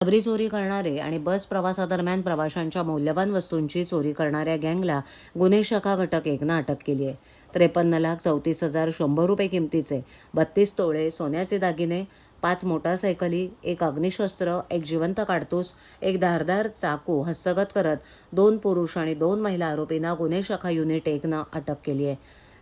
जबरी चोरी करणारे आणि बस प्रवासादरम्यान प्रवाशांच्या मौल्यवान वस्तूंची चोरी करणाऱ्या गँगला गुन्हे शाखा घटक 1नं अटक केली आहे. 53,34,100 रुपये किमतीचे 32 तोळे सोन्याचे दागिने, 5 मोटारसायकली, 1 अग्निशस्त्र, 1 जिवंत काडतूस, 1 धारदार चाकू हस्तगत करत 2 पुरुष आणि 2 महिला आरोपींना गुन्हे शाखा युनिट 1नं अटक केली आहे.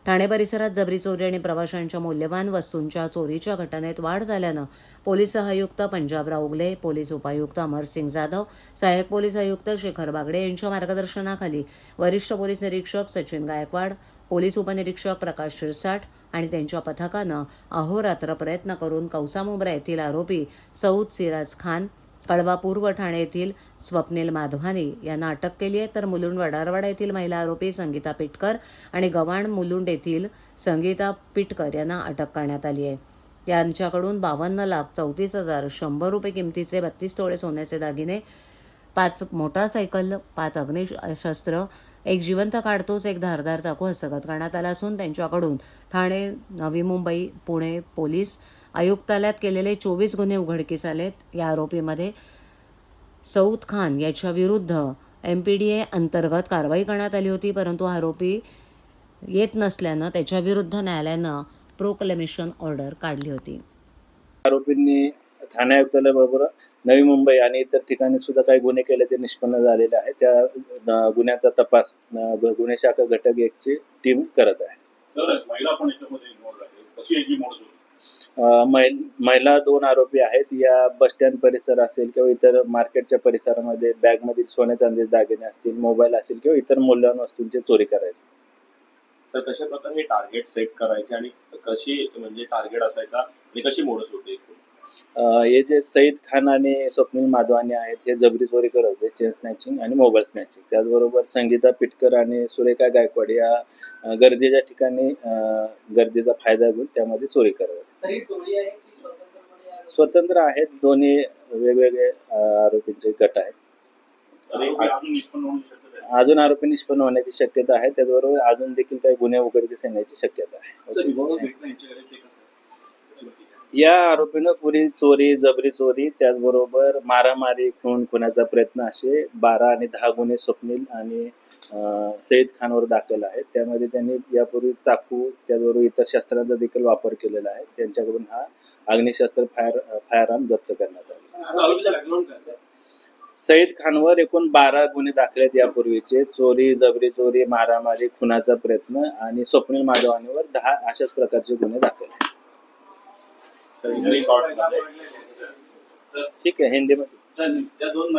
ठाणे परिसरात जबरी चोरी आणि प्रवाशांच्या मौल्यवान वस्तूंच्या चोरीच्या घटनेत वाढ झाल्यानं पोलीस सहआयुक्त पंजाबराव उगले, पोलीस उपायुक्त अमरसिंग जाधव, सहाय्यक पोलीस आयुक्त शेखर बागडे यांच्या मार्गदर्शनाखाली वरिष्ठ पोलीस निरीक्षक सचिन गायकवाड, पोलीस उपनिरीक्षक प्रकाश शिरसाट आणि त्यांच्या पथकानं अहोरात्र प्रयत्न करून कौसामुंब्रा येथील आरोपी सौद सिराज खान, कळवा पूर्व ठाणे येथील स्वप्नील माधवानी यांना अटक केली आहे. तर मुलुंड वडारवाडा येथील महिला आरोपी संगीता पिटकर आणि गव्हाण मुलुंड येथील संगीता पिटकर यांना अटक करण्यात आली आहे. यांच्याकडून 52,34,100 रुपये किमतीचे 32 तोळे सोन्याचे दागिने, 5 मोटारसायकल, 5 अग्निशस्त्र, 1 जिवंत काडतूस, 1 धारदार चाकू हस्तगत करण्यात आला असून त्यांच्याकडून ठाणे, नवी मुंबई, पुणे पोलीस आयुक्तालयात केलेले 24 गुन्हे उघडकीस आलेत. या आरोपीमध्ये सौद खान याच्या विरुद्ध MPDA अंतर्गत कारवाई करण्यात आली होती, परंतु आरोपी येत नसल्यानं त्याच्या विरुद्ध न्यायालयानं प्रोक्लेमेशन ऑर्डर काढली होती. आरोपींनी ठाणे आयुक्तालयाबरोबर नवी मुंबई आणि इतर ठिकाणी सुद्धा काही गुन्हे केल्याचे निष्पन्न झालेले आहे. त्या गुन्ह्याचा तपास गुन्हे शाखा घटक 1ची टीम करत आहे. महिला पण याच्यामध्ये इन्व्हॉल्व आहे. कशी याची मोड होती? महिला 2 आरोपी आहेत. या बस स्टँड परिसर असेल किंवा इतर मार्केटच्या परिसरामध्ये बॅगमधील सोन्या चांदीचे दागिने असतील, मोबाईल असेल किंवा इतर मौल्यवान वस्तूंची चोरी करायची. तर कशा प्रकारे हे टार्गेट सेट करायचे आणि कशी म्हणजे टार्गेट असायचा आणि कशी मोडस होते? हे जे सईद खान आणि स्वप्नील माधवानी आहेत हे जबरी चोरी करत होते, चेन स्नॅचिंग आणि मोबाईल स्नॅचिंग. त्याचबरोबर संगीता पिटकर आणि सुरेखा गायकवाड या गर्दीच्या ठिकाणी गर्दीचा फायदा घेऊन त्यामध्ये चोरी करत होते. स्वतंत्र आहेत. दोन्ही वेगवेगळे आरोपींचे गट आहेत. अजून आरोपी निष्पन्न होण्याची शक्यता आहे. त्याचबरोबर अजून देखील काही गुन्हे उघडकीस येण्याची शक्यता आहे. या आरोपीनं पुरी चोरी, जबरी चोरी, त्याचबरोबर मारामारी, खुनाचा प्रयत्न असे 12 आणि 10 गुन्हे स्वप्नील आणि सईद खानवर दाखल आहेत. त्यामध्ये त्यांनी यापूर्वी चाकू त्याचबरोबर इतर शस्त्रांचा देखील वापर केलेला आहे. त्यांच्याकडून हा अग्निशस्त्र फायरआर्म जप्त करण्यात आला. सईद खानवर एकूण 12 गुन्हे दाखल आहेत यापूर्वीचे. चोरी, जबरी चोरी, मारामारी, खुनाचा प्रयत्न आणि स्वप्नील माधवानीवर 10 अशाच प्रकारचे गुन्हे दाखल आहेत. ठीक आहे, हिंदीमध्ये.